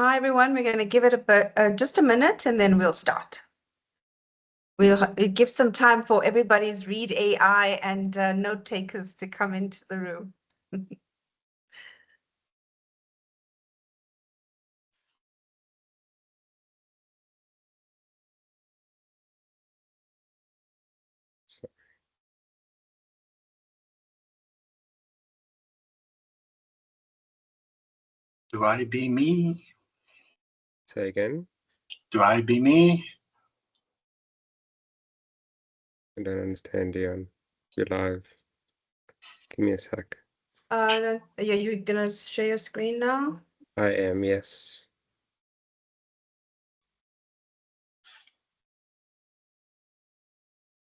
Hi, everyone. We're going to give it just a minute and then we'll start. We'll give some time for everybody's read AI and note takers to come into the room. Do I be me? Say again. Do I be me? I don't understand, Dion. You're live. Give me a sec. Yeah, you're going to share your screen now? I am, yes.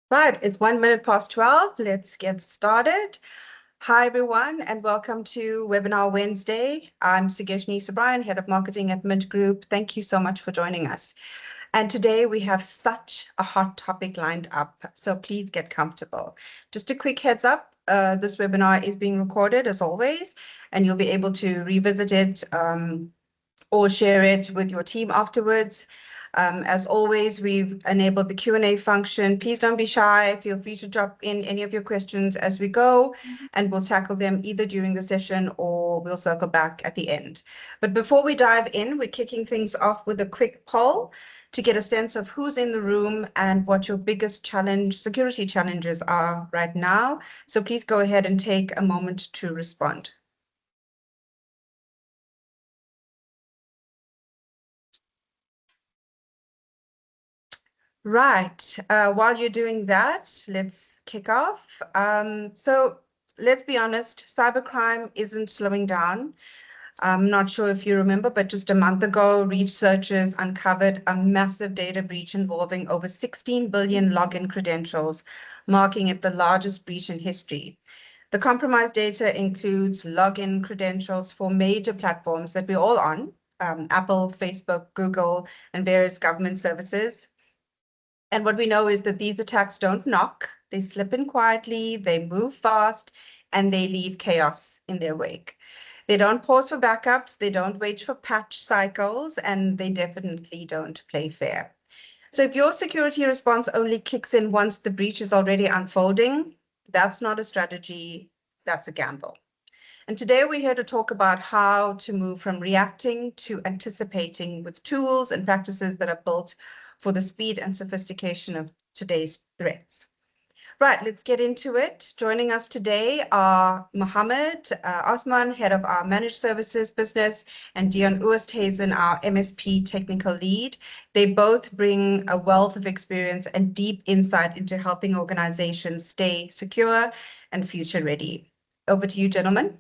Right, it's 1:12. Let's get started. Hi, everyone, and welcome to Webinar Wednesday. I'm Sigeshni Subrian, Head of Marketing at Mint Group. Thank you so much for joining us. And today we have such a hot topic lined up, so please get comfortable. Just a quick heads up, this webinar is being recorded as always, and you'll be able to revisit it or share it with your team afterwards. As always, we've enabled the Q&A function. Please don't be shy. Feel free to drop in any of your questions as we go, and we'll tackle them either during the session or we'll circle back at the end. But before we dive in, we're kicking things off with a quick poll to get a sense of who's in the room and what your biggest security challenges are right now. So please go ahead and take a moment to respond. Right. While you're doing that, let's kick off. So let's be honest, cybercrime isn't slowing down. I'm not sure if you remember, but just a month ago, researchers uncovered a massive data breach involving over 16 billion login credentials, marking it the largest breach in history. The compromised data includes login credentials for major platforms that we're all on, Apple, Facebook, Google, and various government services. And what we know is that these attacks don't knock, they slip in quietly, they move fast, and they leave chaos in their wake. They don't pause for backups, they don't wait for patch cycles, and they definitely don't play fair. So if your security response only kicks in once the breach is already unfolding, that's not a strategy, that's a gamble. And today we're here to talk about how to move from reacting to anticipating with tools and practices that are built for the speed and sophistication of today's threats. Right, let's get into it. Joining us today are Mohammed Osman, head of our managed services business, and Dion Oosthuizen, our MSP technical lead. They both bring a wealth of experience and deep insight into helping organizations stay secure and future ready. Over to you, gentlemen.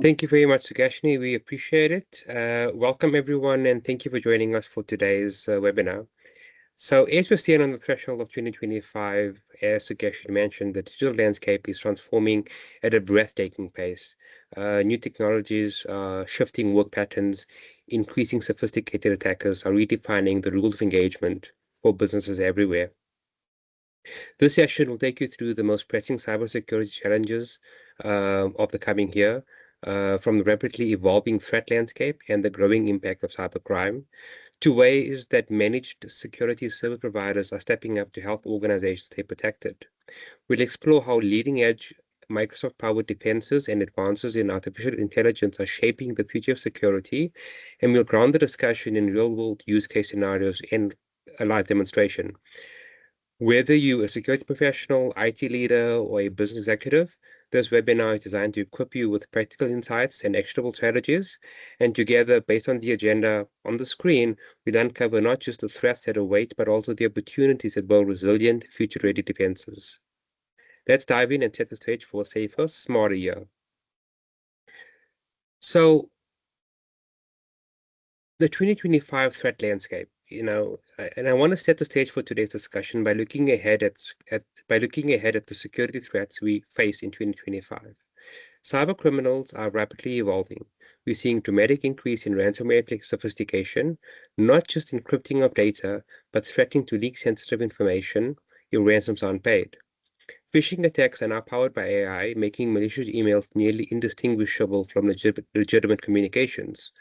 Thank you very much, Sugashni. We appreciate it. Welcome, everyone, and thank you for joining us for today's webinar. So as we're standing on the threshold of 2025, as Sugeshni mentioned, the digital landscape is transforming at a breathtaking pace. New technologies, shifting work patterns, increasing sophisticated attackers are redefining the rules of engagement for businesses everywhere. This session will take you through the most pressing cybersecurity challenges of the coming year, from the rapidly evolving threat landscape and the growing impact of cybercrime, to ways that managed security service providers are stepping up to help organizations stay protected. We'll explore how leading-edge Microsoft-powered defenses and advances in artificial intelligence are shaping the future of security, and we'll ground the discussion in real-world use case scenarios and a live demonstration. Whether you're a security professional, IT leader, or a business executive, this webinar is designed to equip you with practical insights and actionable strategies. And together, based on the agenda on the screen, we'll uncover not just the threats that await, but also the opportunities that build resilient, future-ready defenses. Let's dive in and set the stage for a safer, smarter year. So, the 2025 threat landscape, and I want to set the stage for today's discussion by looking ahead at the security threats we face in 2025. Cyber criminals are rapidly evolving. We're seeing dramatic increase in ransomware sophistication, not just encrypting of data, but threatening to leak sensitive information if ransoms aren't paid. Phishing attacks are now powered by AI, making malicious emails nearly indistinguishable from legitimate communications.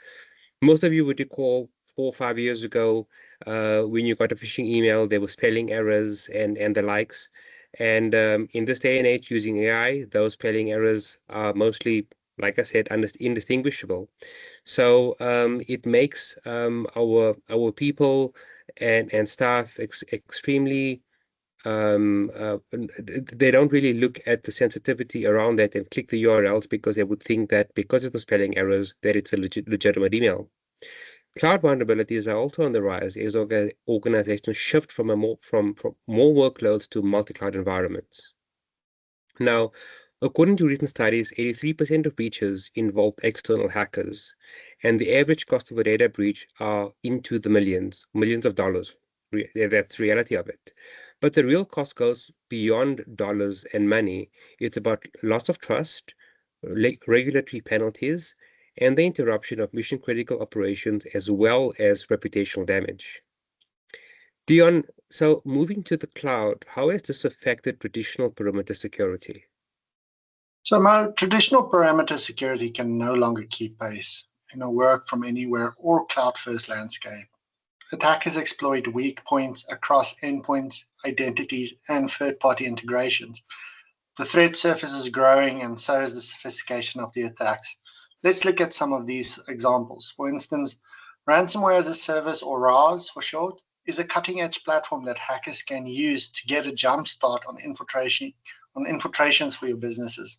Most of you would recall 4 or 5 years ago, when you got a phishing email, there were spelling errors and the likes. And in this day and age, using AI, those spelling errors are mostly, like I said, indistinguishable. So it makes our people and staff extremely they don't really look at the sensitivity around that and click the URLs because they would think that because of the spelling errors that it's a legitimate email. Cloud vulnerabilities are also on the rise as organizations shift from more workloads to multi-cloud environments. Now, according to recent studies, 83% of breaches involved external hackers, and the average cost of a data breach are into the millions of dollars. That's the reality of it. But the real cost goes beyond dollars and money. It's about loss of trust, regulatory penalties, and the interruption of mission-critical operations as well as reputational damage. Dion, so moving to the cloud, how has this affected traditional perimeter security? So Mo, traditional parameter security can no longer keep pace in a work from anywhere or cloud-first landscape. Attackers exploit weak points across endpoints, identities, and third-party integrations. The threat surface is growing, and so is the sophistication of the attacks. Let's look at some of these examples. For instance, ransomware as a service, or RAS for short, is a cutting-edge platform that hackers can use to get a jump start on infiltrations for your businesses.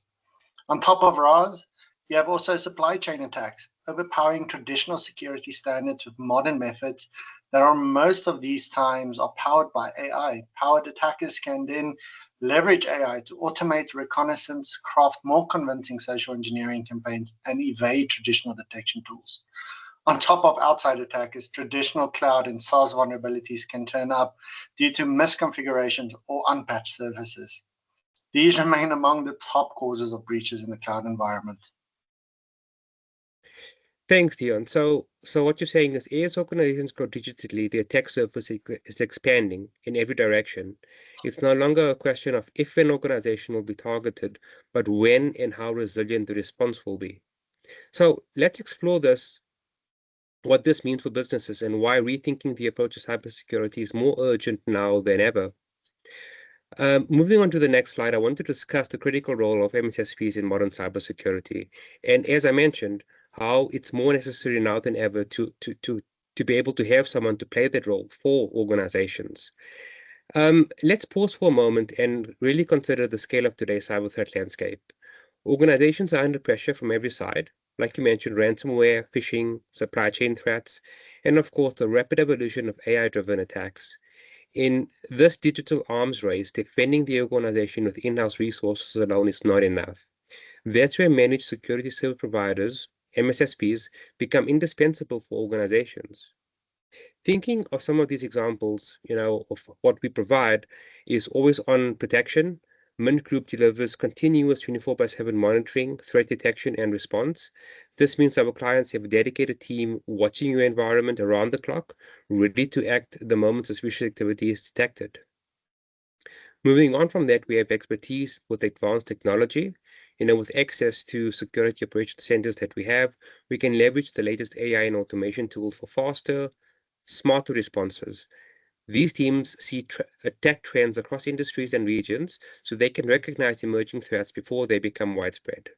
On top of RAS, you have also supply chain attacks, overpowering traditional security standards with modern methods that are most of these times are powered by AI. Powered attackers can then leverage AI to automate reconnaissance, craft more convincing social engineering campaigns, and evade traditional detection tools. On top of outside attackers, traditional cloud and SaaS vulnerabilities can turn up due to misconfigurations or unpatched services. These remain among the top causes of breaches in the cloud environment. Thanks, Dion. So what you're saying is, as organizations grow digitally, the attack surface is expanding in every direction. It's no longer a question of if an organization will be targeted, but when and how resilient the response will be. So let's explore this, what this means for businesses, and why rethinking the approach to cybersecurity is more urgent now than ever. Moving on to the next slide, I want to discuss the critical role of MSSPs in modern cybersecurity. And as I mentioned, how it's more necessary now than ever to be able to have someone to play that role for organizations. Let's pause for a moment and really consider the scale of today's cyber threat landscape. Organizations are under pressure from every side, like you mentioned, ransomware, phishing, supply chain threats, and of course, the rapid evolution of AI-driven attacks. In this digital arms race, defending the organization with in-house resources alone is not enough. That's where managed security service providers, MSSPs, become indispensable for organizations. Thinking of some of these examples, of what we provide is always on protection. Mint Group delivers continuous 24/7 monitoring, threat detection, and response. This means our clients have a dedicated team watching your environment around the clock, ready to act the moment suspicious activity is detected. Moving on from that, we have expertise with advanced technology. With access to security operation centers that we have, we can leverage the latest AI and automation tools for faster, smarter responses. These teams see attack trends across industries and regions so they can recognize emerging threats before they become widespread.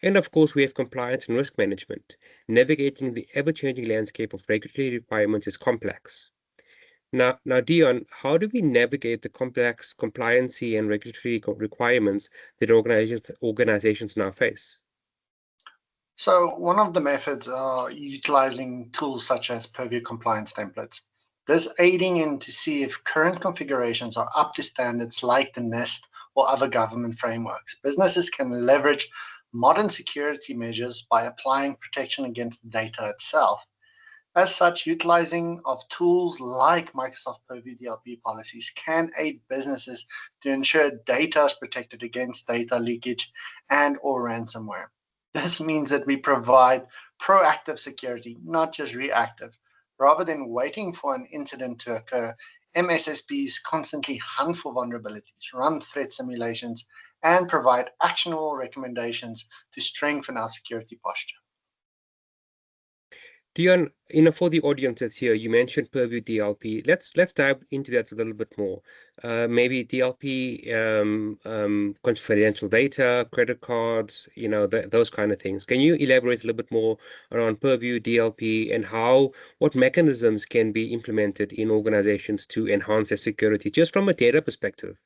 And of course, we have compliance and risk management. Navigating the ever-changing landscape of regulatory requirements is complex. Now, Dion, how do we navigate the complex compliancy and regulatory requirements that organizations now face? So one of the methods are utilizing tools such as Purview compliance templates. This aiding in to see if current configurations are up to standards like the NIST or other government frameworks. Businesses can leverage modern security measures by applying protection against the data itself. As such, utilizing of tools like Microsoft Purview DLP policies can aid businesses to ensure data is protected against data leakage and or ransomware. This means that we provide proactive security, not just reactive. Rather than waiting for an incident to occur, MSSPs constantly hunt for vulnerabilities, run threat simulations, and provide actionable recommendations to strengthen our security posture. Dion, for the audience that's here, you mentioned Purview DLP. Let's dive into that a little bit more. Maybe DLP, confidential data, credit cards, those kind of things. Can you elaborate a little bit more around Purview DLP and what mechanisms can be implemented in organizations to enhance their security, just from a data perspective?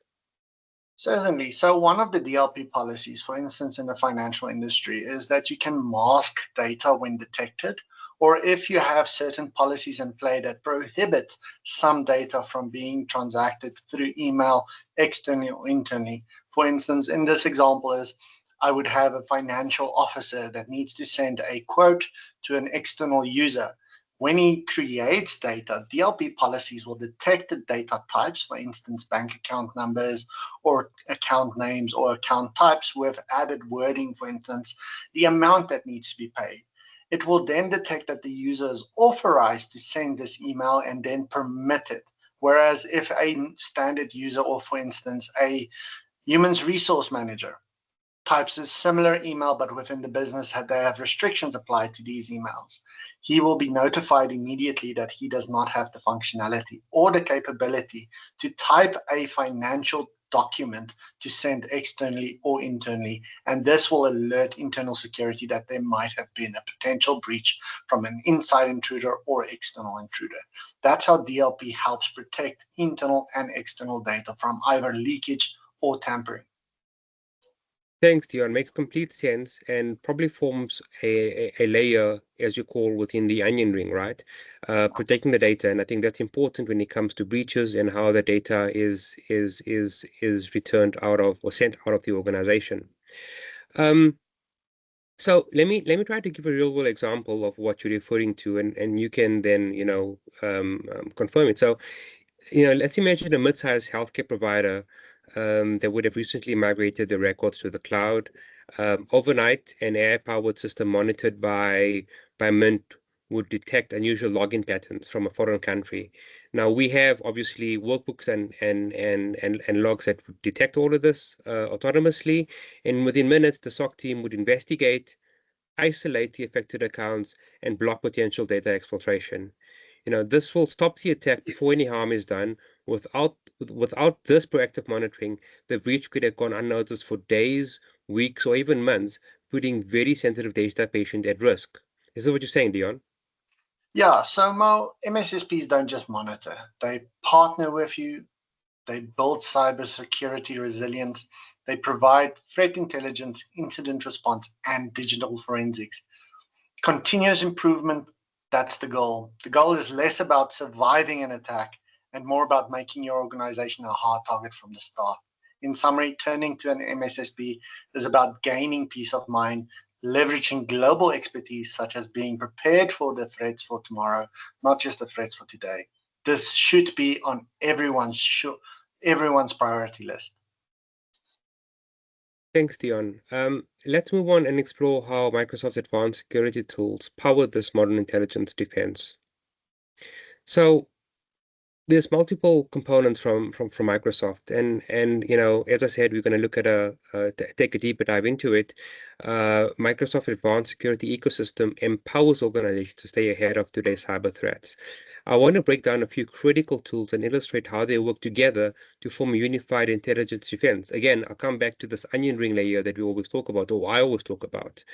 Certainly. So one of the DLP policies, for instance, in the financial industry, is that you can mask data when detected, or if you have certain policies in play that prohibit some data from being transacted through email externally or internally. For instance, in this example is I would have a financial officer that needs to send a quote to an external user. When he creates data, DLP policies will detect the data types, for instance, bank account numbers or account names or account types with added wording, for instance, the amount that needs to be paid. It will then detect that the user is authorized to send this email and then permit it. Whereas if a standard user, or for instance, a human resource manager, types a similar email but within the business, they have restrictions applied to these emails, he will be notified immediately that he does not have the functionality or the capability to type a financial document to send externally or internally, and this will alert internal security that there might have been a potential breach from an inside intruder or external intruder. That's how DLP helps protect internal and external data from either leakage or tampering. Thanks, Dion. Makes complete sense and probably forms a layer, as you call, within the onion ring, right? Protecting the data, and I think that's important when it comes to breaches and how the data is returned out of or sent out of the organization. So let me try to give a real world example of what you're referring to, and you can then confirm it. So let's imagine a mid-sized healthcare provider that would have recently migrated the records to the cloud. Overnight, an AI-powered system monitored by Mint would detect unusual login patterns from a foreign country. Now we have obviously workbooks and logs that would detect all of this autonomously, and within minutes the SOC team would investigate, isolate the affected accounts, and block potential data exfiltration. This will stop the attack before any harm is done. Without this proactive monitoring, the breach could have gone unnoticed for days, weeks, or even months, putting very sensitive data patient at risk. Is that what you're saying, Dion? Yeah, so Mo, MSSPs don't just monitor. They partner with you. They build cybersecurity resilience. They provide threat intelligence, incident response, and digital forensics. Continuous improvement, that's the goal. The goal is less about surviving an attack and more about making your organization a hard target from the start. In summary, turning to an MSSP is about gaining peace of mind, leveraging global expertise such as being prepared for the threats for tomorrow, not just the threats for today. This should be on everyone's priority list. Thanks, Dion. Let's move on and explore how Microsoft's advanced security tools power this modern intelligence defense. So there's multiple components from Microsoft, and as I said, we're going to look at take a deeper dive into it. Microsoft Advanced Security ecosystem empowers organizations to stay ahead of today's cyber threats. I want to break down a few critical tools and illustrate how they work together to form a unified intelligence defense. Again, I'll come back to this onion ring layer that we always talk about, or I always talk about.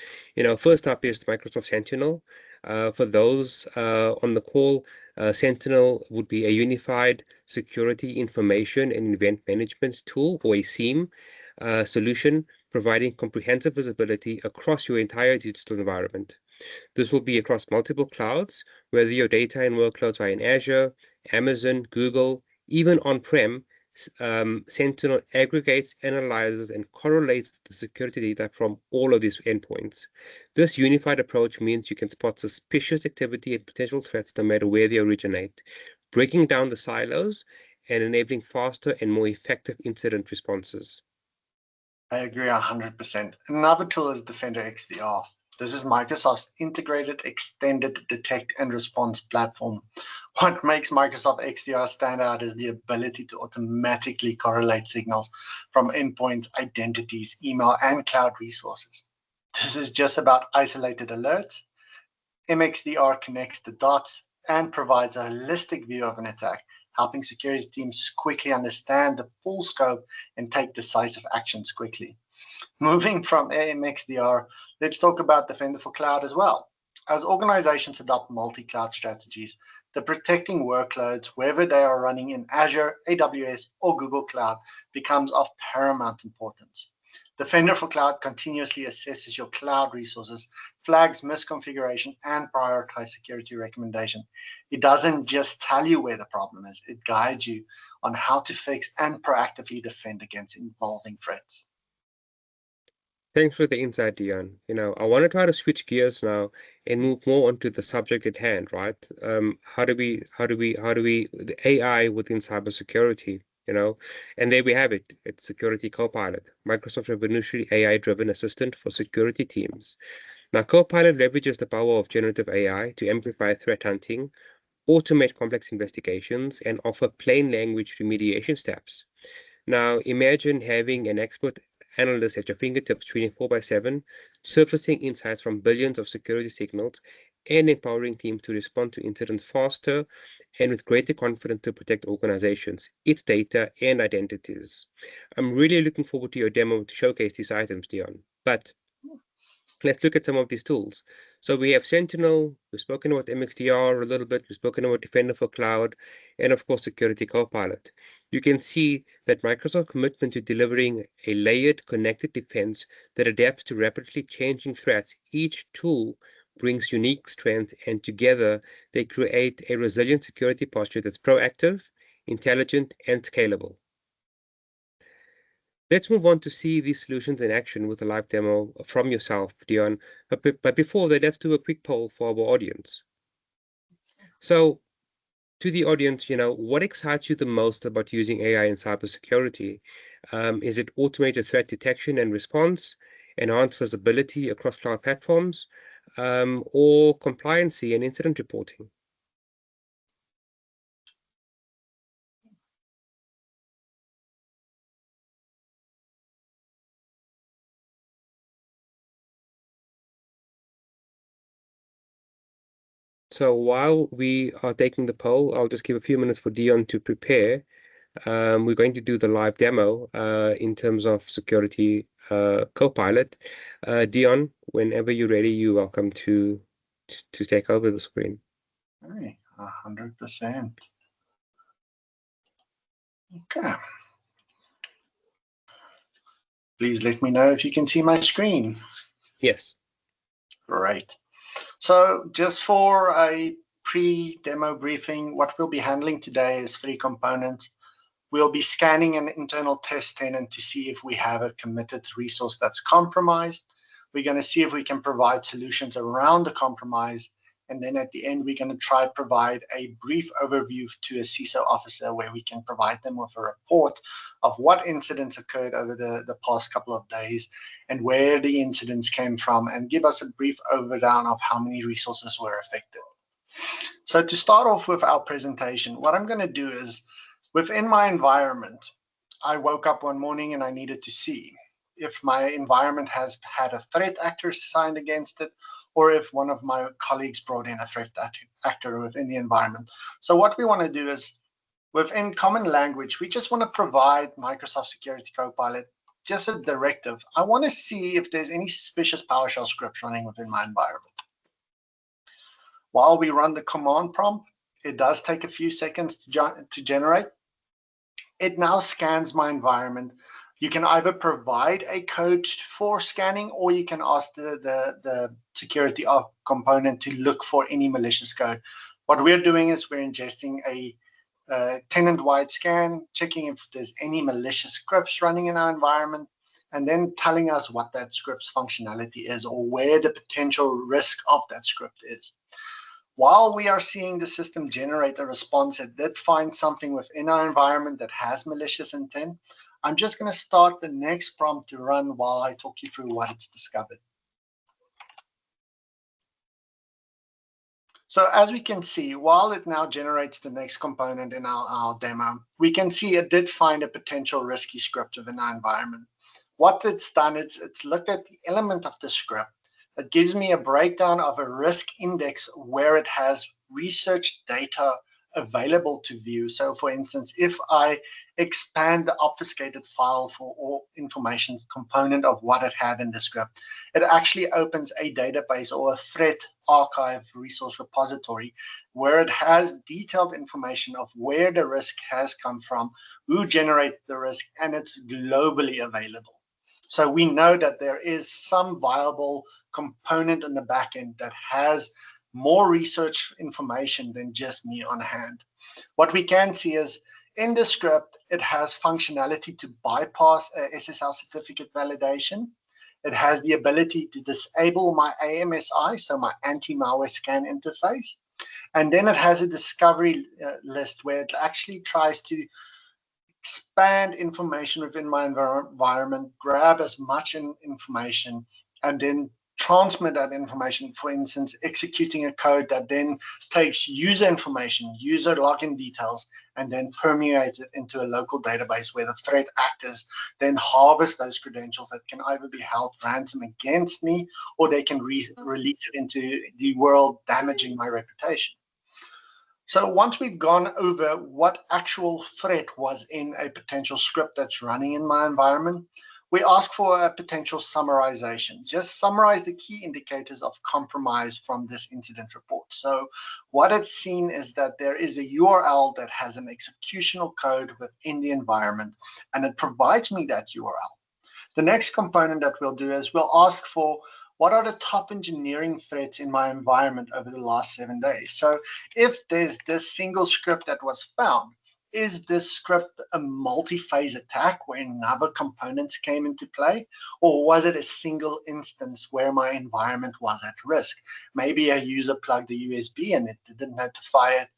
First up is Microsoft Sentinel. For those on the call, Sentinel would be a unified security information and event management tool, or a SIEM solution, providing comprehensive visibility across your entire digital environment. This will be across multiple clouds, whether your data and workloads are in Azure, Amazon, Google, even on-prem. Sentinel aggregates, analyzes, and correlates the security data from all of these endpoints. This unified approach means you can spot suspicious activity and potential threats no matter where they originate, breaking down the silos and enabling faster and more effective incident responses. I agree 100%. Another tool is Defender XDR. This is Microsoft's integrated, extended detect and response platform. What makes Microsoft XDR stand out is the ability to automatically correlate signals from endpoints, identities, email, and cloud resources. This is just about isolated alerts. MXDR connects the dots and provides a holistic view of an attack, helping security teams quickly understand the full scope and take decisive actions quickly. Moving from MXDR, let's talk about Defender for Cloud as well. As organizations adopt multi-cloud strategies, the protecting workloads, whether they are running in Azure, AWS, or Google Cloud, becomes of paramount importance. Defender for Cloud continuously assesses your cloud resources, flags misconfiguration, and prioritizes security recommendations. It doesn't just tell you where the problem is, it guides you on how to fix and proactively defend against evolving threats. Thanks for the insight, Dion. I want to try to switch gears now and move more onto the subject at hand, right? How do we, the AI within cybersecurity, and there we have it. It's Security Copilot, Microsoft's revolutionary AI-driven assistant for security teams. Now, Copilot leverages the power of generative AI to amplify threat hunting, automate complex investigations, and offer plain language remediation steps. Now, imagine having an expert analyst at your fingertips 24/7, surfacing insights from billions of security signals and empowering teams to respond to incidents faster and with greater confidence to protect organizations, its data, and identities. I'm really looking forward to your demo to showcase these items, Dion. But let's look at some of these tools. So we have Sentinel, we've spoken about MXDR a little bit, we've spoken about Defender for Cloud, and of course, Security Copilot. You can see that Microsoft's commitment to delivering a layered, connected defense that adapts to rapidly changing threats. Each tool brings unique strength, and together they create a resilient security posture that's proactive, intelligent, and scalable. Let's move on to see these solutions in action with a live demo from yourself, Dion. But before that, let's do a quick poll for our audience. So, to the audience, what excites you the most about using AI in cybersecurity? Is it automated threat detection and response, enhanced visibility across cloud platforms, or compliancy and incident reporting? So while we are taking the poll, I'll just give a few minutes for Dion to prepare. We're going to do the live demo in terms of Security Copilot. Dion, whenever you're ready, you're welcome to take over the screen. Hey, 100%. Okay. Please let me know if you can see my screen. Yes. Great. So just for a pre-demo briefing, what we'll be handling today is 3 components. We'll be scanning an internal test tenant to see if we have a committed resource that's compromised. We're going to see if we can provide solutions around the compromise. And then at the end, we're going to try to provide a brief overview to a CISO officer where we can provide them with a report of what incidents occurred over the past couple of days and where the incidents came from, and give us a brief overview of how many resources were affected. So to start off with our presentation, what I'm going to do is, within my environment, I woke up one morning and I needed to see if my environment has had a threat actor assigned against it, or if one of my colleagues brought in a threat actor within the environment. So what we want to do is, within common language, we just want to provide Microsoft Security Copilot just a directive. I want to see if there's any suspicious PowerShell scripts running within my environment. While we run the command prompt, it does take a few seconds to generate. It now scans my environment. You can either provide a code for scanning, or you can ask the security component to look for any malicious code. What we're doing is we're ingesting a tenant-wide scan, checking if there's any malicious scripts running in our environment, and then telling us what that script's functionality is, or where the potential risk of that script is. While we are seeing the system generate a response, it did find something within our environment that has malicious intent. I'm just going to start the next prompt to run while I talk you through what it's discovered. So as we can see, while it now generates the next component in our demo, we can see it did find a potential risky script within our environment. What it's done is it's looked at the element of the script, It gives me a breakdown of a risk index where it has research data available to view. So for instance, if I expand the obfuscated file for all information component of what it had in the script, it actually opens a database or a threat archive resource repository where it has detailed information of where the risk has come from, who generated the risk, and it's globally available. So we know that there is some viable component in the backend that has more research information than just me on hand. What we can see is in the script, it has functionality to bypass SSL certificate validation. It has the ability to disable my AMSI, so my anti-malware scan interface. And then it has a discovery list where it actually tries to expand information within my environment, grab as much information, and then transmit that information, for instance, executing a code that then takes user information, user login details, and then permeates it into a local database where the threat actors then harvest those credentials that can either be held ransom against me or they can release it into the world, damaging my reputation. So once we've gone over what actual threat was in a potential script that's running in my environment, we ask for a potential summarization. Just summarize the key indicators of compromise from this incident report. So what it's seen is that there is a URL that has an executional code within the environment, and it provides me that URL. The next component that we'll do is we'll ask for what are the top engineering threats in my environment over the last 7 days. So if there's this single script that was found, is this script a multi-phase attack where other components came into play? Or was it a single instance where my environment was at risk? Maybe a user plugged the USB and it didn't notify it.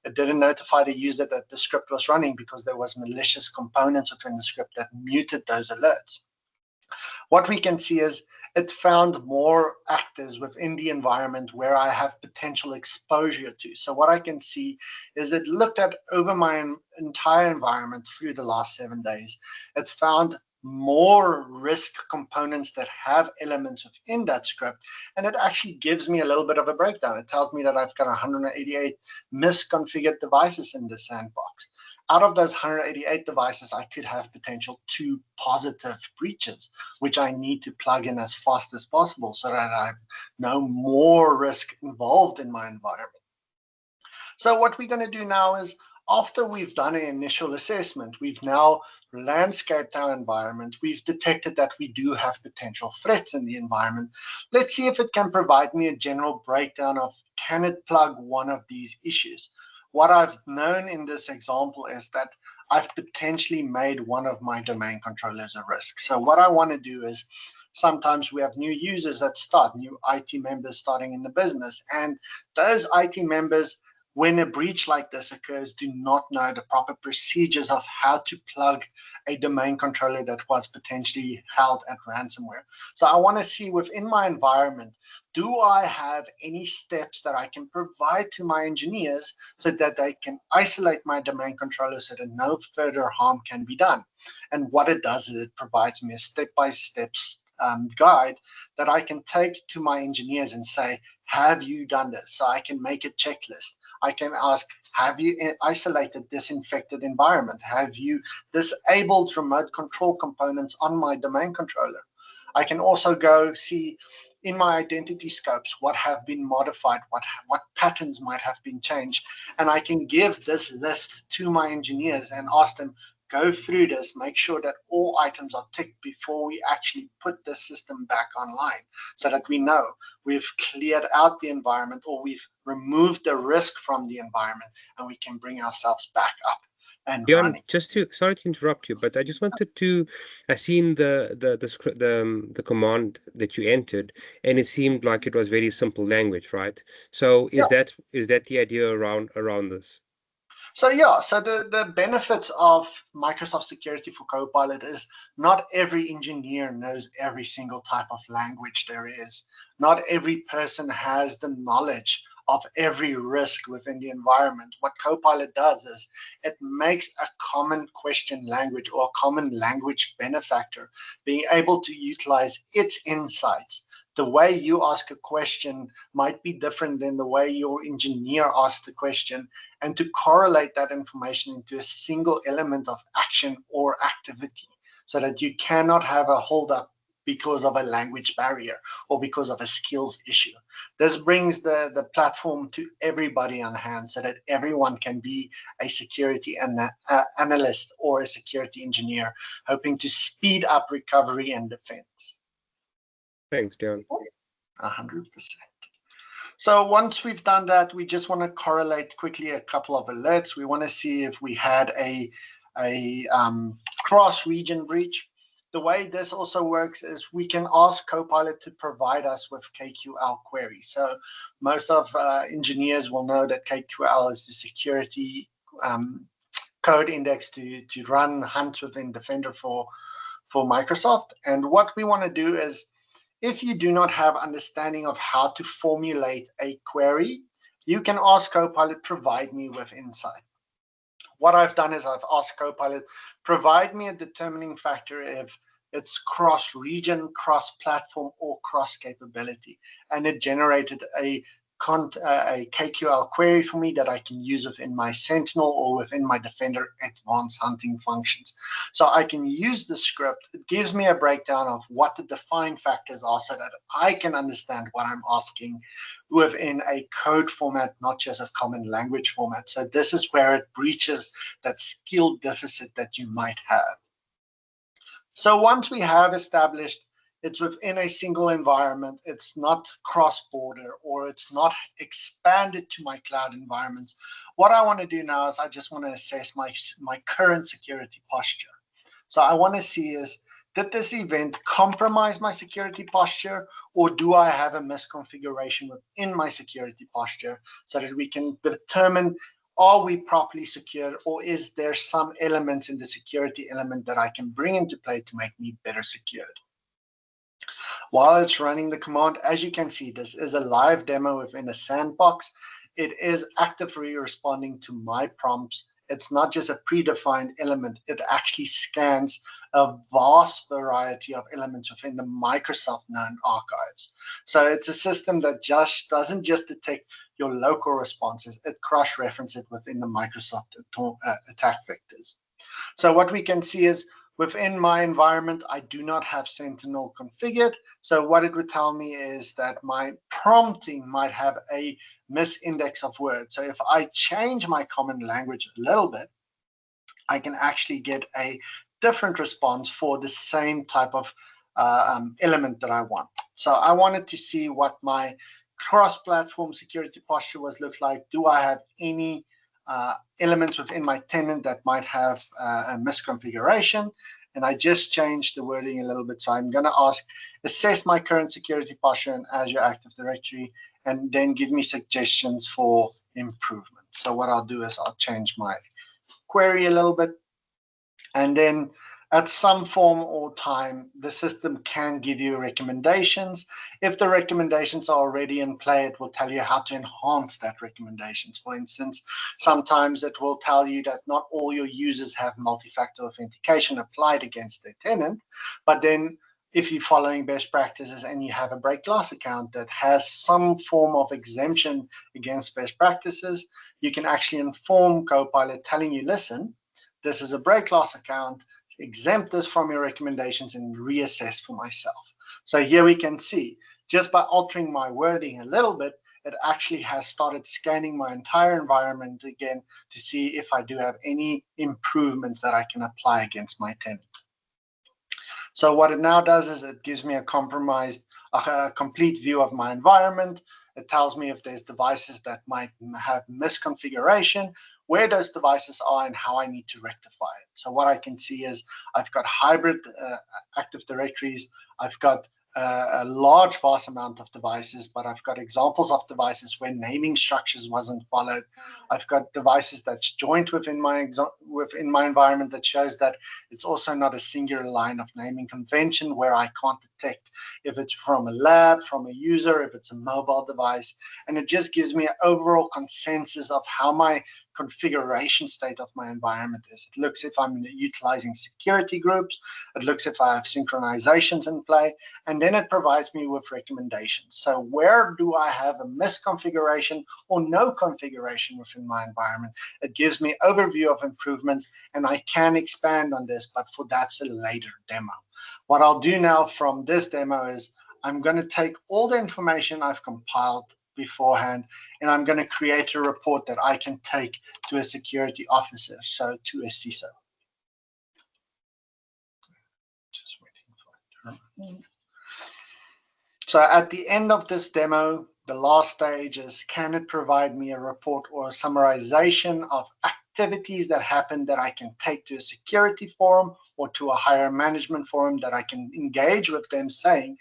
It didn't notify the user that the script was running because there was malicious components within the script that muted those alerts. What we can see is it found more actors within the environment where I have potential exposure to. So what I can see is it looked at over my entire environment through the last 7 days. It found more risk components that have elements within that script, and it actually gives me a little bit of a breakdown. It tells me that I've got 188 misconfigured devices in the sandbox. Out of those 188 devices, I could have potential 2 positive breaches, which I need to plug in as fast as possible so that I have no more risk involved in my environment. So what we're going to do now is, after we've done an initial assessment, we've now landscaped our environment. We've detected that we do have potential threats in the environment. Let's see if it can provide me a general breakdown of, can it plug one of these issues? What I've known in this example is that I've potentially made one of my domain controllers a risk. So what I want to do is, sometimes we have new users that start, new IT members starting in the business, and those IT members, when a breach like this occurs, do not know the proper procedures of how to plug a domain controller that was potentially held at ransomware. So I want to see within my environment, do I have any steps that I can provide to my engineers so that they can isolate my domain controller so that no further harm can be done? And what it does is it provides me a step-by-step guide that I can take to my engineers and say, have you done this? So I can make a checklist. I can ask, have you isolated this infected environment? Have you disabled remote control components on my domain controller? I can also go see in my identity scopes what have been modified, what patterns might have been changed. And I can give this list to my engineers and ask them, go through this, make sure that all items are ticked before we actually put the system back online, so that we know we've cleared out the environment or we've removed the risk from the environment and we can bring ourselves back up and Jan, running. sorry to interrupt you, but I just wanted to, I seen the command that you entered, and it seemed like it was very simple language, right? So is that the idea around this? So yeah, so the benefits of Microsoft Security for Copilot is not every engineer knows every single type of language there is. Not every person has the knowledge of every risk within the environment. What Copilot does is it makes a common question language or a common language benefactor being able to utilize its insights the way you ask a question might be different than the way your engineer asked the question, and to correlate that information into a single element of action or activity so that you cannot have a holdup because of a language barrier or because of a skills issue. This brings the platform to everybody on hand so that everyone can be a security analyst or a security engineer, hoping to speed up recovery and defense. Thanks, Dion. 100%. So once we've done that, we just want to correlate quickly a couple of alerts. We want to see if we had a cross-region breach. The way this also works is we can ask Copilot to provide us with KQL queries. So most of engineers will know that KQL is the security code index to run hunts within Defender for Microsoft. And what we want to do is, if you do not have understanding of how to formulate a query, you can ask Copilot, provide me with insight. What I've done is I've asked Copilot, provide me a determining factor if it's cross-region, cross-platform, or cross-capability. And it generated a KQL query for me that I can use within my Sentinel or within my Defender advanced hunting functions. So I can use the script. It gives me a breakdown of what the defined factors are so that I can understand what I'm asking within a code format, not just a common language format. So this is where it breaches that skill deficit that you might have. So once we have established it's within a single environment, it's not cross-border, or it's not expanded to my cloud environments, what I want to do now is I just want to assess my current security posture. So I want to see is, did this event compromise my security posture, or do I have a misconfiguration within my security posture so that we can determine, are we properly secured, or is there some elements in the security element that I can bring into play to make me better secured? While it's running the command, as you can see, this is a live demo within a sandbox. It is actively responding to my prompts. It's not just a predefined element. It actually scans a vast variety of elements within the Microsoft known archives. So it's a system that just doesn't just detect your local responses. It cross-references it within the Microsoft attack vectors. So what we can see is, within my environment, I do not have Sentinel configured. So what it would tell me is that my prompting might have a misindex of words. So if I change my common language a little bit, I can actually get a different response for the same type of element that I want. So I wanted to see what my cross-platform security posture looks like. Do I have any elements within my tenant that might have a misconfiguration? And I just changed the wording a little bit. So I'm going to ask, assess my current security posture in Azure Active Directory, and then give me suggestions for improvement. So what I'll do is I'll change my query a little bit, and then at some form or time, the system can give you recommendations. If the recommendations are already in play, it will tell you how to enhance that recommendations. For instance, sometimes it will tell you that not all your users have multi-factor authentication applied against their tenant, but then if you're following best practices and you have a break glass account that has some form of exemption against best practices, you can actually inform Copilot telling you, listen, this is a break glass account, exempt this from your recommendations and reassess for myself. So here we can see, just by altering my wording a little bit, it actually has started scanning my entire environment again to see if I do have any improvements that I can apply against my tenant. So what it now does is it gives me a complete view of my environment. It tells me if there's devices that might have misconfiguration, where those devices are, and how I need to rectify it. So what I can see is I've got hybrid Active Directories. I've got a large, vast amount of devices, but I've got examples of devices where naming structures wasn't followed. I've got devices that's joined within my environment that shows that it's also not a singular line of naming convention where I can't detect if it's from a lab, from a user, if it's a mobile device. And it just gives me an overall consensus of how my configuration state of my environment is. It looks if I'm utilizing security groups. It looks if I have synchronizations in play. And then it provides me with recommendations. So where do I have a misconfiguration or no configuration within my environment? It gives me overview of improvements, and I can expand on this, but for that's a later demo. What I'll do now from this demo is I'm going to take all the information I've compiled beforehand, and I'm going to create a report that I can take to a security officer, so to a CISO. Just waiting for it. So at the end of this demo, the last stage is, can it provide me a report or a summarization of activities that happen that I can take to a security forum or to a higher management forum that I can engage with them, saying,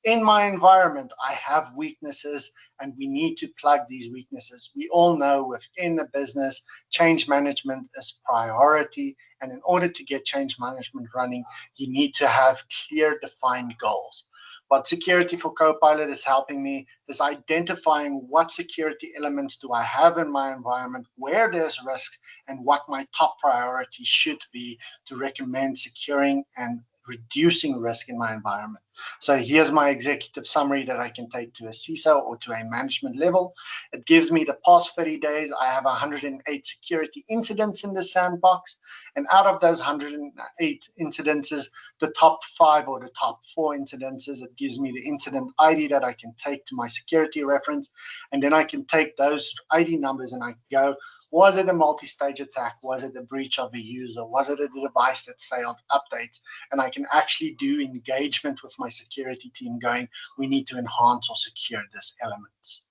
in my environment, I have weaknesses and we need to plug these weaknesses. We all know within a business, change management is priority. And in order to get change management running, you need to have clear defined goals. What Security for Copilot is helping me is identifying what security elements do I have in my environment, where there's risks, and what my top priority should be to recommend securing and reducing risk in my environment. So here's my executive summary that I can take to a CISO or to a management level. It gives me the past 30 days. I have 108 security incidents in the sandbox. And out of those 108 incidences, the top 5 or the top 4 incidences, it gives me the incident ID that I can take to my security reference. And then I can take those ID numbers and I go, was it a multi-stage attack? Was it a breach of a user? Was it a device that failed updates? And I can actually do engagement with my security team going, we need to enhance or secure these elements.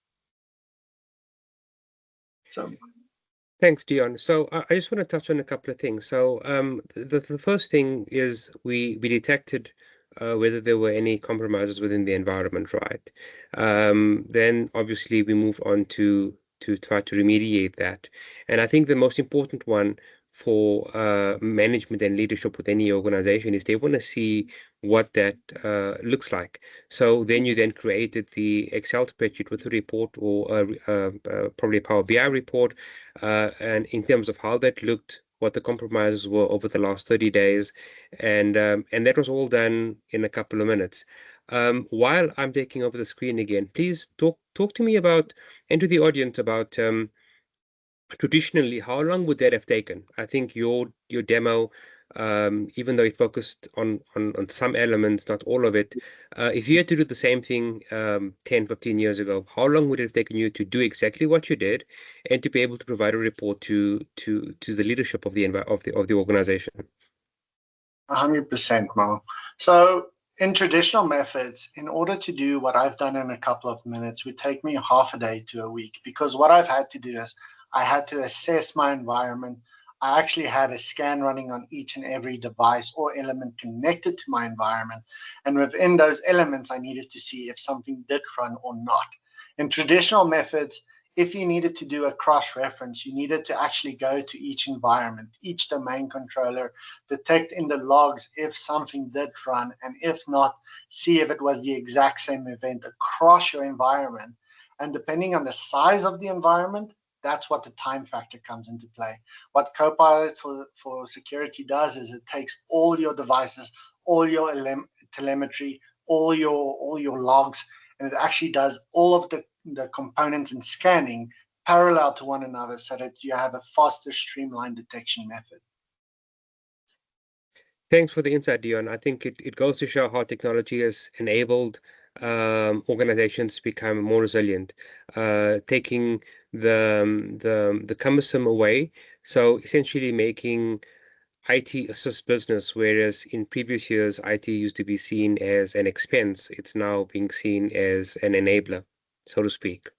So thanks, Dion. So I just want to touch on a couple of things. So the first thing is we detected whether there were any compromises within the environment, right? Then obviously we moved on to try to remediate that. And I think the most important one for management and leadership with any organization is they want to see what that looks like. So then you then created the Excel spreadsheet with a report or probably a Power BI report, and in terms of how that looked, what the compromises were over the last 30 days, and that was all done in a couple of minutes. While I'm taking over the screen again, please talk to me about, and to the audience about, traditionally, how long would that have taken? I think your demo, even though it focused on some elements, not all of it, if you had to do the same thing 10, 15 years ago, how long would it have taken you to do exactly what you did and to be able to provide a report to the leadership of the organization? 100%, Mo. So in traditional methods, in order to do what I've done in a couple of minutes, would take me half a day to a week, because what I've had to do is I had to assess my environment. I actually had a scan running on each and every device or element connected to my environment. And within those elements, I needed to see if something did run or not. In traditional methods, if you needed to do a cross-reference, you needed to actually go to each environment, each domain controller, detect in the logs if something did run, and if not, see if it was the exact same event across your environment. And depending on the size of the environment, that's what the time factor comes into play. What Copilot for Security does is it takes all your devices, all your telemetry, all your logs, and it actually does all of the components and scanning parallel to one another so that you have a faster, streamlined detection method. Thanks for the insight, Dion. I think it goes to show how technology has enabled organizations to become more resilient, taking the cumbersome away. So essentially making IT assist business, whereas in previous years, IT used to be seen as an expense. It's now being seen as an enabler, so to speak.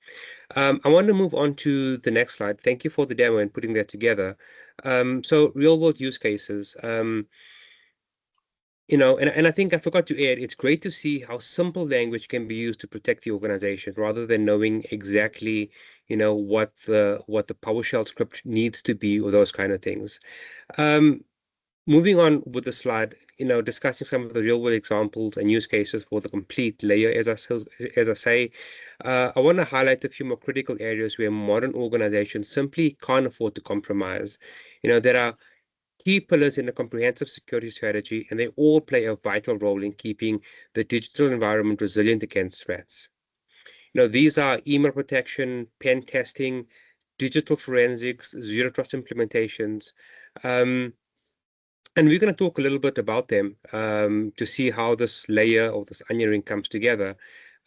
I want to move on to the next slide. Thank you for the demo and putting that together. So real world use cases. And I think I forgot to add, it's great to see how simple language can be used to protect the organization rather than knowing exactly, what the PowerShell script needs to be or those kind of things. Moving on with the slide, discussing some of the real world examples and use cases for the complete layer, as I say, I want to highlight a few more critical areas where modern organizations simply can't afford to compromise. There are key pillars in a comprehensive security strategy, and they all play a vital role in keeping the digital environment resilient against threats. These are email protection, pen testing, digital forensics, zero trust implementations. And we're going to talk a little bit about them to see how this layer or this onion ring comes together.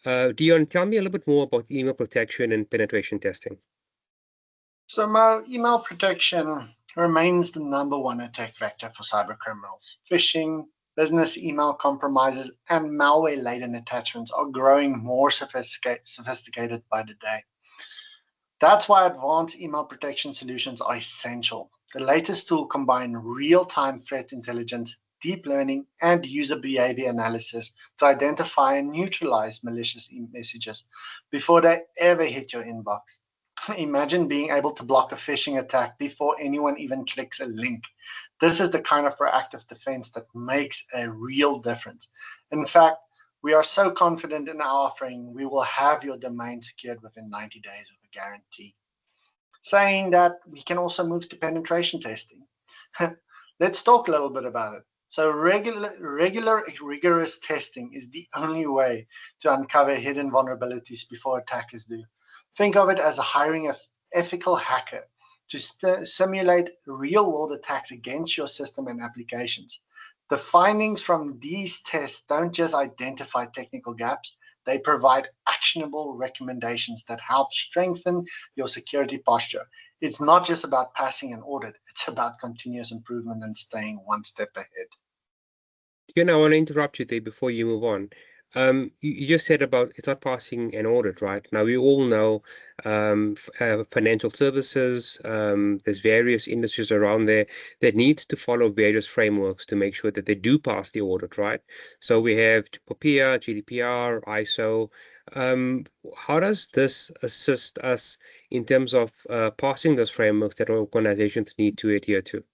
Dion, tell me a little bit more about email protection and penetration testing. So Mo, email protection remains the #1 attack vector for cybercriminals. Phishing, business email compromises, and malware-laden attachments are growing more sophisticated by the day. That's why advanced email protection solutions are essential. The latest tool combines real-time threat intelligence, deep learning, and user behavior analysis to identify and neutralize malicious messages before they ever hit your inbox. Imagine being able to block a phishing attack before anyone even clicks a link. This is the kind of proactive defense that makes a real difference. In fact, we are so confident in our offering, we will have your domain secured within 90 days with a guarantee. Saying that, we can also move to penetration testing. Let's talk a little bit about it. So regular, rigorous testing is the only way to uncover hidden vulnerabilities before attackers do. Think of it as hiring an ethical hacker to simulate real-world attacks against your system and applications. The findings from these tests don't just identify technical gaps, they provide actionable recommendations that help strengthen your security posture. It's not just about passing an audit, it's about continuous improvement and staying one step ahead. I want to interrupt you there before you move on. You just said about it's not passing an audit, right? Now, we all know financial services, there's various industries around there that needs to follow various frameworks to make sure that they do pass the audit, right? So we have POPIA, GDPR, ISO. How does this assist us in terms of passing those frameworks that organizations need to adhere to?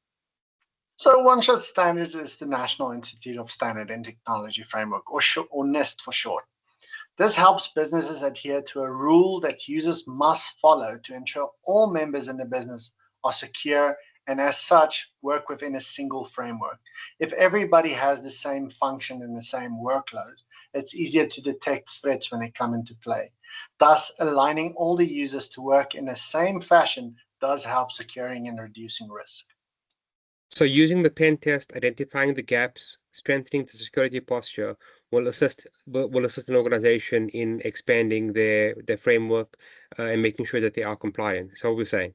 So one such standard is the National Institute of Standard and Technology Framework, or NIST for short. This helps businesses adhere to a rule that users must follow to ensure all members in the business are secure and as such work within a single framework. If everybody has the same function and the same workload, it's easier to detect threats when they come into play. Thus, aligning all the users to work in the same fashion does help securing and reducing risk. So using the pen test, identifying the gaps, strengthening the security posture will assist an organization in expanding their framework and making sure that they are compliant. That's what we're saying.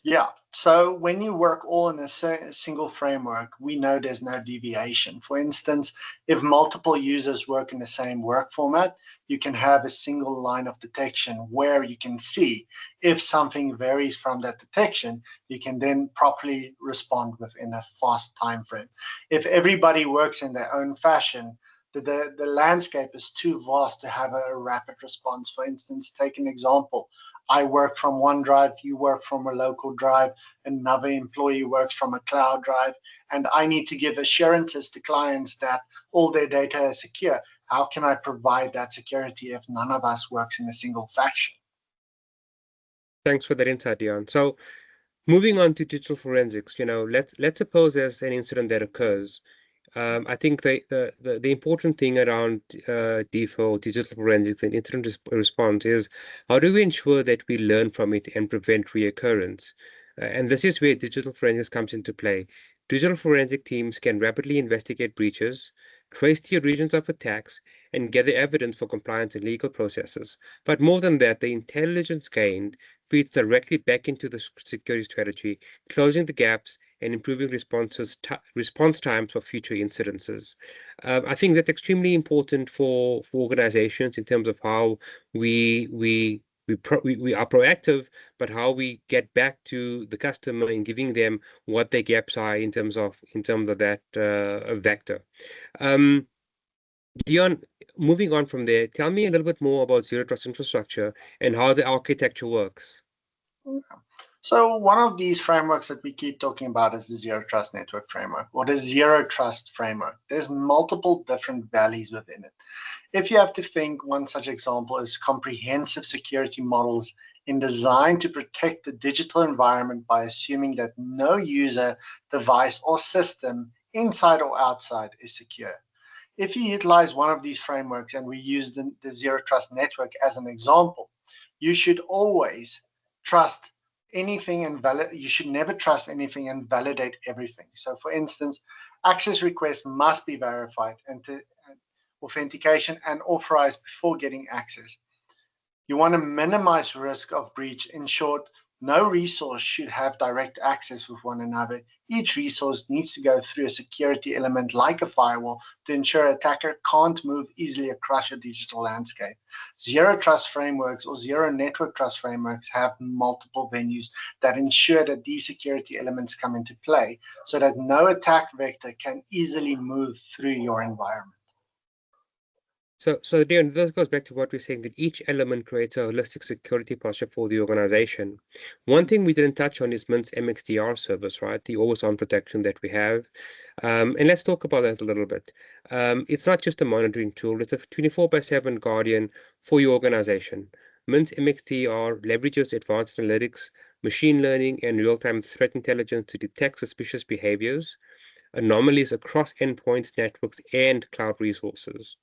Yeah. So when you work all in a single framework, we know there's no deviation. For instance, if multiple users work in the same work format, you can have a single line of detection where you can see if something varies from that detection, you can then properly respond within a fast time frame. If everybody works in their own fashion, the landscape is too vast to have a rapid response. For instance, take an example. I work from one drive, you work from a local drive, another employee works from a cloud drive, and I need to give assurances to clients that all their data is secure. How can I provide that security if none of us works in a single fashion? Thanks for that insight, Dion. So moving on to digital forensics, let's suppose there's an incident that occurs. I think the important thing around DFO, digital forensics, and incident response is how do we ensure that we learn from it and prevent reoccurrence? And this is where digital forensics comes into play. Digital forensic teams can rapidly investigate breaches, trace the origins of attacks, and gather evidence for compliance and legal processes. But more than that, the intelligence gained feeds directly back into the security strategy, closing the gaps and improving response times for future incidences. I think that's extremely important for organizations in terms of how we are proactive, but how we get back to the customer and giving them what their gaps are in terms of that vector. Dion, moving on from there, tell me a little bit more about zero trust infrastructure and how the architecture works. So one of these frameworks that we keep talking about is the Zero Trust Network Framework, or the Zero Trust Framework. There's multiple different values within it. If you have to think, one such example is comprehensive security models and designed to protect the digital environment by assuming that no user, device, or system, inside or outside, is secure. If you utilize one of these frameworks, and we use the Zero Trust Network as an example, you should always trust anything and you should never trust anything and validate everything. So for instance, access requests must be verified and authentication and authorized before getting access. You want to minimize risk of breach. In short, no resource should have direct access with one another. Each resource needs to go through a security element like a firewall to ensure an attacker can't move easily across your digital landscape. Zero trust frameworks or zero network trust frameworks have multiple venues that ensure that these security elements come into play so that no attack vector can easily move through your environment. So Leon, this goes back to what we're saying, that each element creates a holistic security posture for the organization. One thing we didn't touch on is Mint's MXDR service, right? The always-on protection that we have. And let's talk about that a little bit. It's not just a monitoring tool, it's a 24/7 guardian for your organization. Mint's MXDR leverages advanced analytics, machine learning, and real-time threat intelligence to detect suspicious behaviors, anomalies across endpoints, networks, and cloud resources.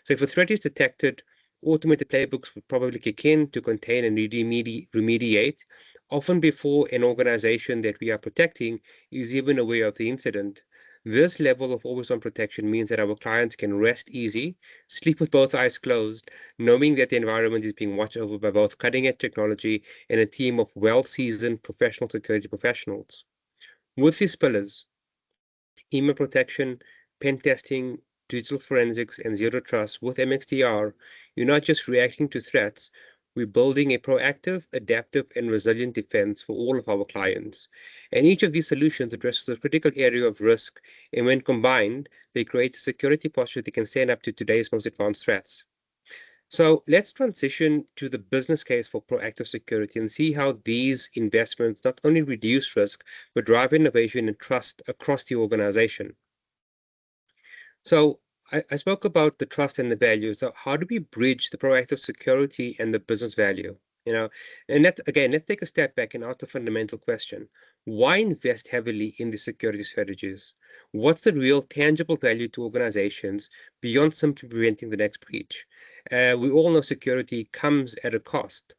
So if a threat is detected, automated playbooks would probably kick in to contain and remediate, often before an organization that we are protecting is even aware of the incident. This level of always-on protection means that our clients can rest easy, sleep with both eyes closed, knowing that the environment is being watched over by both cutting-edge technology and a team of well-seasoned professional security professionals. With these pillars, email protection, pen testing, digital forensics, and zero trust with MXDR, you're not just reacting to threats, we're building a proactive, adaptive, and resilient defense for all of our clients. And each of these solutions addresses a critical area of risk, and when combined, they create a security posture that can stand up to today's most advanced threats. So let's transition to the business case for proactive security and see how these investments not only reduce risk, but drive innovation and trust across the organization. So I spoke about the trust and the value. So how do we bridge the proactive security and the business value? And let's take a step back and ask the fundamental question. Why invest heavily in the security strategies? What's the real tangible value to organizations beyond simply preventing the next breach? We all know security comes at a cost,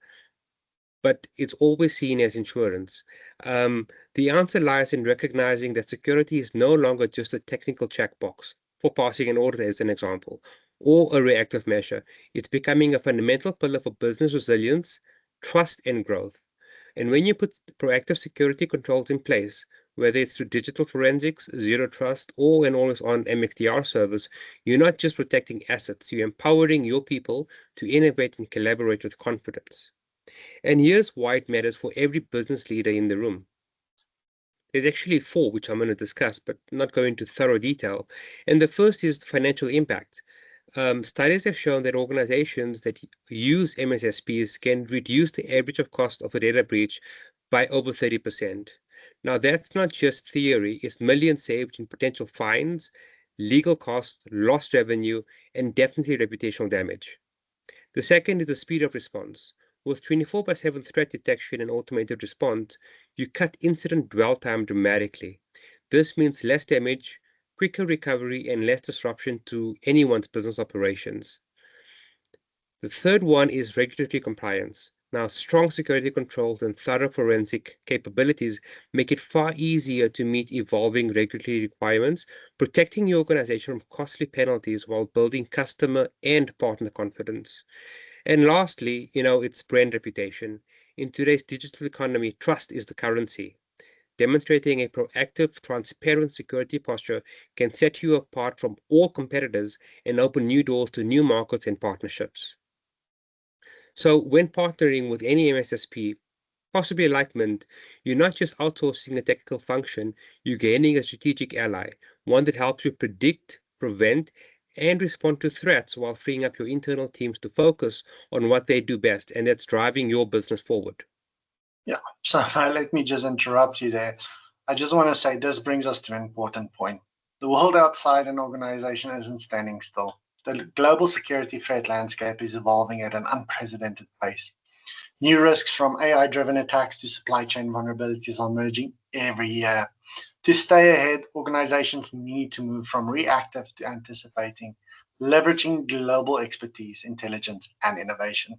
but it's always seen as insurance. The answer lies in recognizing that security is no longer just a technical checkbox for passing an audit, as an example, or a reactive measure. It's becoming a fundamental pillar for business resilience, trust, and growth. And when you put proactive security controls in place, whether it's through digital forensics, zero trust, or an always-on MXDR service, you're not just protecting assets, you're empowering your people to innovate and collaborate with confidence. And here's why it matters for every business leader in the room. There's actually 4, which I'm going to discuss, but not go into thorough detail. And the first is the financial impact. Studies have shown that organizations that use MSSPs can reduce the average of cost of a data breach by over 30%. Now, that's not just theory, it's millions saved in potential fines, legal costs, lost revenue, and definitely reputational damage. The second is the speed of response. With 24/7 threat detection and automated response, you cut incident dwell time dramatically. This means less damage, quicker recovery, and less disruption to anyone's business operations. The third one is regulatory compliance. Now, strong security controls and thorough forensic capabilities make it far easier to meet evolving regulatory requirements, protecting your organization from costly penalties while building customer and partner confidence. And lastly, it's brand reputation. In today's digital economy, trust is the currency. Demonstrating a proactive, transparent security posture can set you apart from all competitors and open new doors to new markets and partnerships. So when partnering with any MSSP, possibly like Mint, you're not just outsourcing a technical function, you're gaining a strategic ally, one that helps you predict, prevent, and respond to threats while freeing up your internal teams to focus on what they do best, and that's driving your business forward. Yeah, so let me just interrupt you there. I just want to say this brings us to an important point. The world outside an organization isn't standing still. The global security threat landscape is evolving at an unprecedented pace. New risks from AI-driven attacks to supply chain vulnerabilities are emerging every year. To stay ahead, organizations need to move from reactive to anticipating, leveraging global expertise, intelligence, and innovation.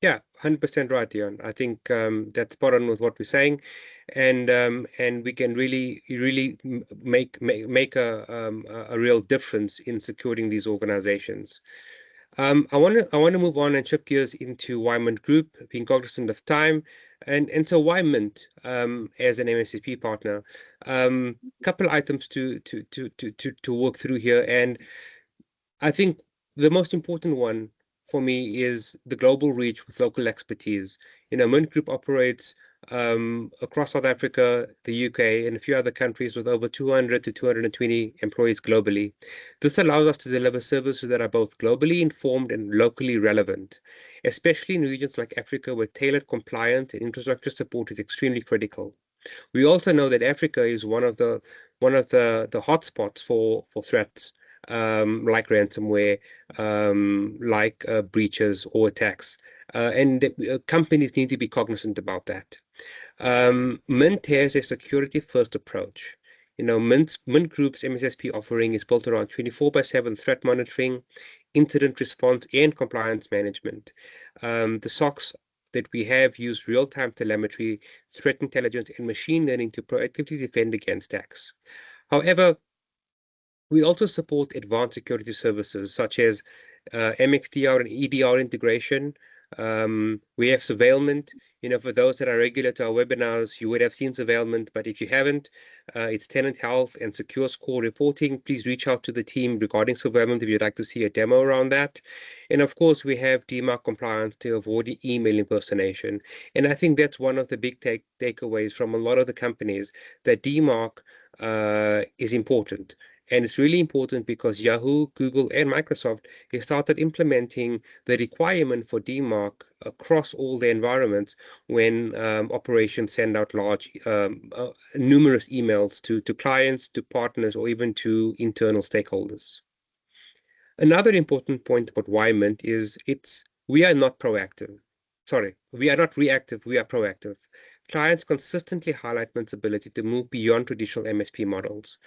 Yeah, 100% right, Dion. I think that's spot on with what we're saying, and we can really make a real difference in securing these organizations. I want to move on and shift gears into why Mint Group, being cognizant of time, and so why Mint as an MSSP partner. Couple items to work through here, and I think the most important one for me is the global reach with local expertise. Mint Group operates across South Africa, the UK, and a few other countries with over 200 to 220 employees globally. This allows us to deliver services that are both globally informed and locally relevant, especially in regions like Africa where tailored compliance and infrastructure support is extremely critical. We also know that Africa is one of the hotspots for threats like ransomware, like breaches or attacks, and companies need to be cognizant about that. Mint has a security-first approach. Mint Group's MSSP offering is built around 24/7 threat monitoring, incident response, and compliance management. The SOCs that we have use real-time telemetry, threat intelligence, and machine learning to proactively defend against attacks. However, we also support advanced security services such as MXDR and EDR integration. We have surveillment. For those that are regular to our webinars, you would have seen surveillment, but if you haven't, it's tenant health and secure score reporting. Please reach out to the team regarding surveillment if you'd like to see a demo around that. And of course, we have DMARC compliance to avoid email impersonation. And I think that's one of the big takeaways from a lot of the companies, that DMARC is important. And it's really important because Yahoo, Google, and Microsoft have started implementing the requirement for DMARC across all their environments when operations send out numerous emails to clients, to partners, or even to internal stakeholders. Another important point about why Mint is we are not proactive. Sorry, we are not reactive, we are proactive. Clients consistently highlight Mint's ability to move beyond traditional MSP models,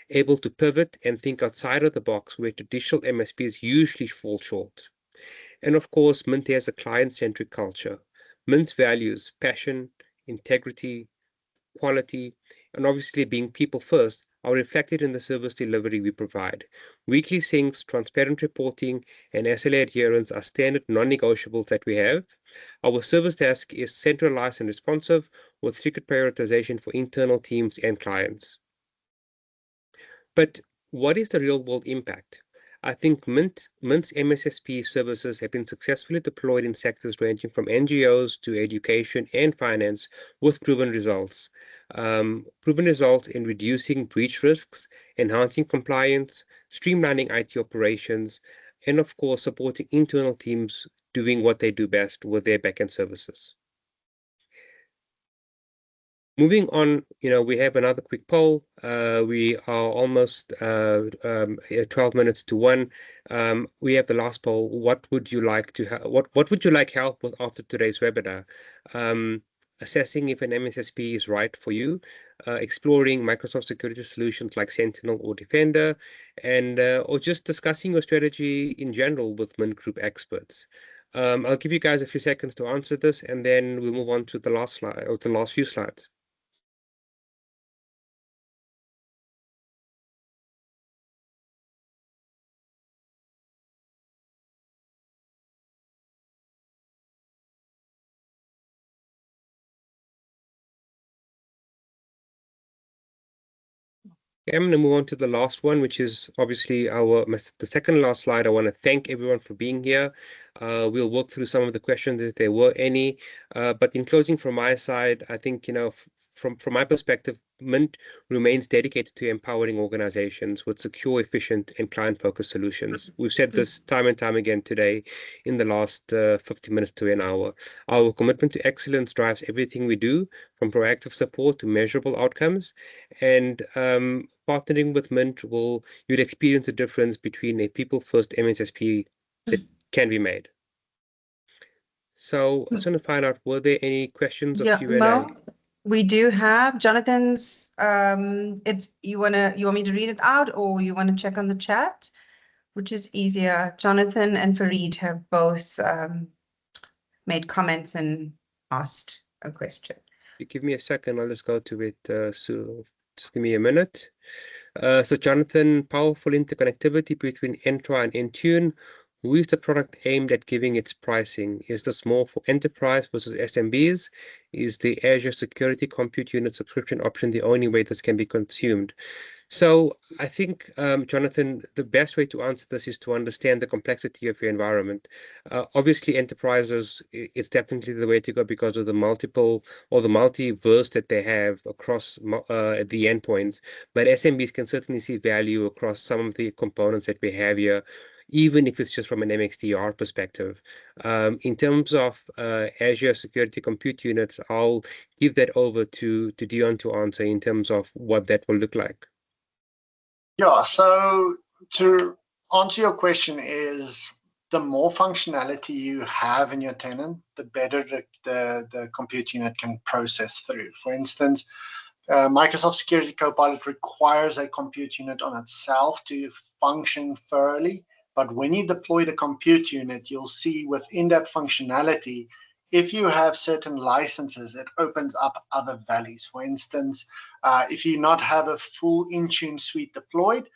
able to pivot and think outside of the box where traditional MSPs usually fall short. And of course, Mint has a client-centric culture. Mint's values, passion, integrity, quality, and obviously being people first are reflected in the service delivery we provide. Weekly syncs, transparent reporting, and SLA adherence are standard non-negotiables that we have. Our service desk is centralized and responsive with strict prioritization for internal teams and clients. But what is the real-world impact? I think Mint's MSSP services have been successfully deployed in sectors ranging from NGOs to education and finance with proven results. Proven results in reducing breach risks, enhancing compliance, streamlining IT operations, and of course, supporting internal teams doing what they do best with their backend services. Moving on, we have another quick poll. We are almost 12 minutes to 1. We have the last poll. What would you like to what would you like help with after today's webinar? Assessing if an MSSP is right for you, exploring Microsoft security solutions like Sentinel or Defender, and or just discussing your strategy in general with Mint Group experts. I'll give you guys a few seconds to answer this, and then we'll move on to the last slide or the last few slides. Okay, I'm going to move on to the last one, which is obviously the second last slide. I want to thank everyone for being here. We'll work through some of the questions if there were any. But in closing from my side, I think, from my perspective, Mint remains dedicated to empowering organizations with secure, efficient, and client-focused solutions. We've said this time and time again today in the last 50 minutes to an hour. Our commitment to excellence drives everything we do, from proactive support to measurable outcomes. And partnering with Mint you'll experience the difference between a people-first MSSP that can be made. So I just want to find out, were there any questions or Yeah, Q&A? Mo, we do have Jonathan's, you want me to read it out or you want to check on the chat? Which is easier? Jonathan and Fareed have both made comments and asked a question. You give me a second, I'll just go to it. So just give me a minute. So Jonathan, powerful interconnectivity between Entra and Intune. Who is the product aimed at giving its pricing? Is this more for enterprise versus SMBs? Is the Azure Security Compute Unit subscription option the only way this can be consumed? So I think, Jonathan, the best way to answer this is to understand the complexity of your environment. Obviously, enterprises, it's definitely the way to go because of the multiple or the multiverse that they have across the endpoints. But SMBs can certainly see value across some of the components that we have here, even if it's just from an MXDR perspective. In terms of Azure Security Compute Units, I'll give that over to Dion to answer in terms of what that will look like. Yeah, so to answer your question is the more functionality you have in your tenant, the better the compute unit can process through. For instance, Microsoft Security Copilot requires a compute unit on itself to function thoroughly. But when you deploy the compute unit, you'll see within that functionality, if you have certain licenses, it opens up other values. For instance, if you not have a full Intune suite deployed,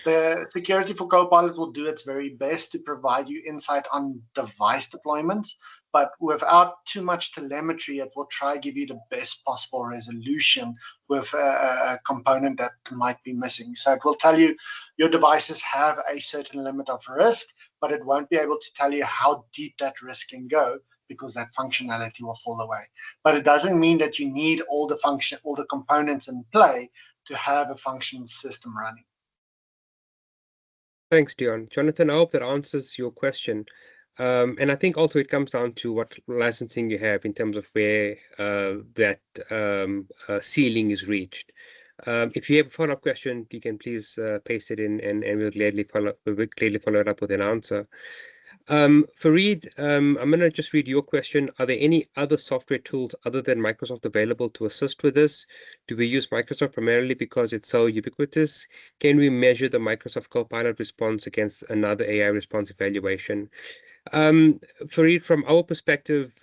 the Security for Copilot will do its very best to provide you insight on device deployments, but without too much telemetry, it will try to give you the best possible resolution with a component that might be missing. So it will tell you your devices have a certain limit of risk, but it won't be able to tell you how deep that risk can go because that functionality will fall away. But it doesn't mean that you need all the components in play to have a functional system running. Thanks, Dion. Jonathan, I hope that answers your question. And I think also it comes down to what licensing you have in terms of where that ceiling is reached. If you have a follow-up question, you can please paste it in, and we'll gladly follow it up with an answer. Fareed, I'm going to just read your question. Are there any other software tools other than Microsoft available to assist with this? Do we use Microsoft primarily because it's so ubiquitous? Can we measure the Microsoft Copilot response against another AI response evaluation? Fareed, from our perspective,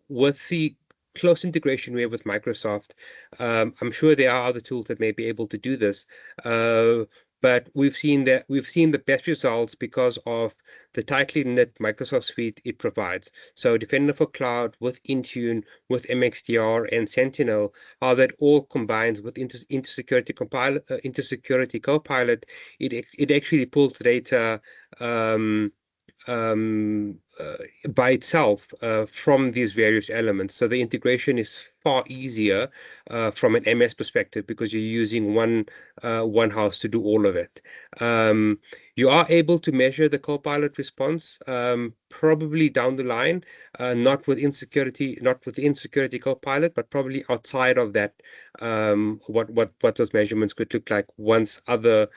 with the close integration we have with Microsoft, I'm sure there are other tools that may be able to do this. But we've seen the best results because of the tightly knit Microsoft suite it provides. So Defender for Cloud with Intune, with MXDR and Sentinel, how that all combines with Intersecurity Copilot, it actually pulls data by itself from these various elements. So the integration is far easier from an MS perspective because you're using one house to do all of it. You are able to measure the Copilot response probably down the line, not within Security Copilot, but probably outside of that. What those measurements could look like once other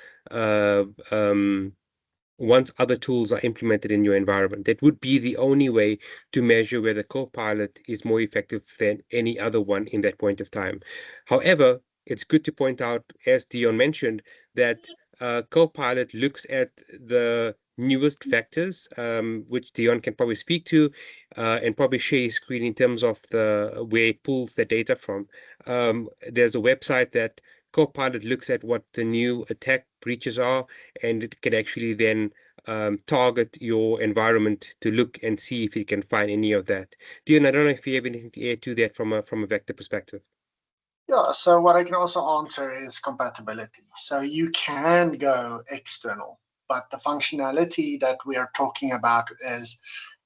tools are implemented in your environment. That would be the only way to measure whether Copilot is more effective than any other one in that point of time. However, it's good to point out, as Dion mentioned, that Copilot looks at the newest vectors, which Dion can probably speak to and probably share his screen in terms of where it pulls the data from. There's a website that Copilot looks at what the new attack breaches are, and it can actually then target your environment to look and see if it can find any of that. Dion, I don't know if you have anything to add to that from a vector perspective. Yeah, so what I can also answer is compatibility. So you can go external, but the functionality that we are talking about is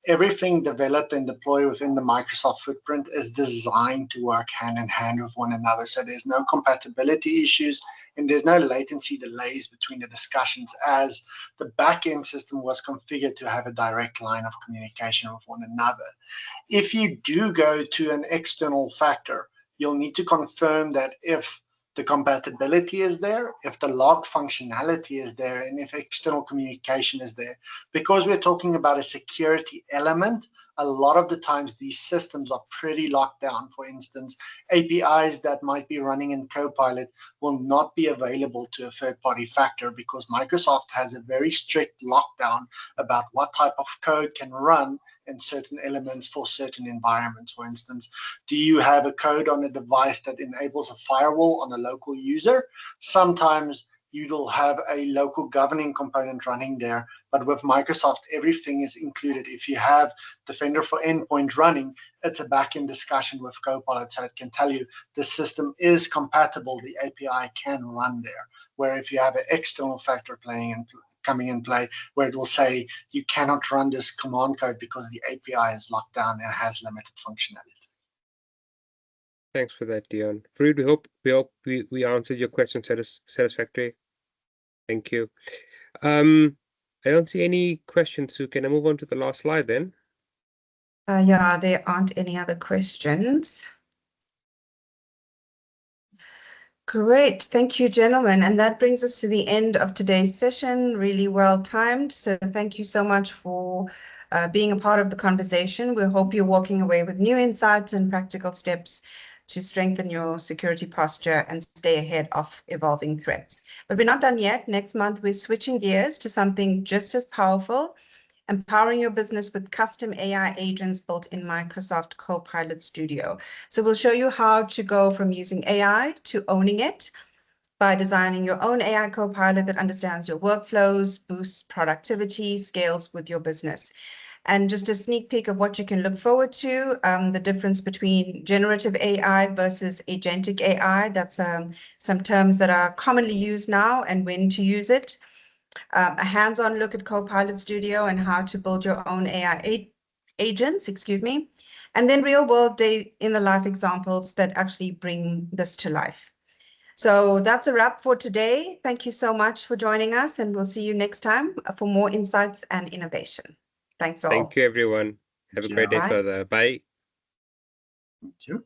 everything developed and deployed within the Microsoft footprint is designed to work hand in hand with one another. So there's no compatibility issues and there's no latency delays between the discussions, as the backend system was configured to have a direct line of communication with one another. If you do go to an external factor, you'll need to confirm that if the compatibility is there, if the log functionality is there, and if external communication is there. Because we're talking about a security element, a lot of the times these systems are pretty locked down. For instance, APIs that might be running in Copilot will not be available to a third-party factor because Microsoft has a very strict lockdown about what type of code can run in certain elements for certain environments. For instance, do you have a code on a device that enables a firewall on a local user? Sometimes you'll have a local governing component running there, but with Microsoft, everything is included. If you have Defender for Endpoint running, it's a back-end discussion with Copilot, so it can tell you the system is compatible, the API can run there. Where if you have an external factor coming in play, where it will say you cannot run this command code because the API is locked down and has limited functionality. Thanks for that, Dion. Farood, we hope we answered your question satisfactorily. Thank you. I don't see any questions, so can I move on to the last slide then? Yeah, there aren't any other questions. Great, thank you, gentlemen. And that brings us to the end of today's session, really well timed. So thank you so much for being a part of the conversation. We hope you're walking away with new insights and practical steps to strengthen your security posture and stay ahead of evolving threats. But we're not done yet. Next month, we're switching gears to something just as powerful, empowering your business with custom AI agents built in Microsoft Copilot Studio. So we'll show you how to go from using AI to owning it by designing your own AI Copilot that understands your workflows, boosts productivity, scales with your business. And just a sneak peek of what you can look forward to, the difference between generative AI versus agentic AI. That's some terms that are commonly used now and when to use it. A hands-on look at Copilot Studio and how to build your own AI agents, and then real-world day-in-the-life examples that actually bring this to life. So that's a wrap for today. Thank you so much for joining us, and we'll see you next time for more insights and innovation. Thanks all. Thank you, everyone. Have a great day further. Bye. Thank you.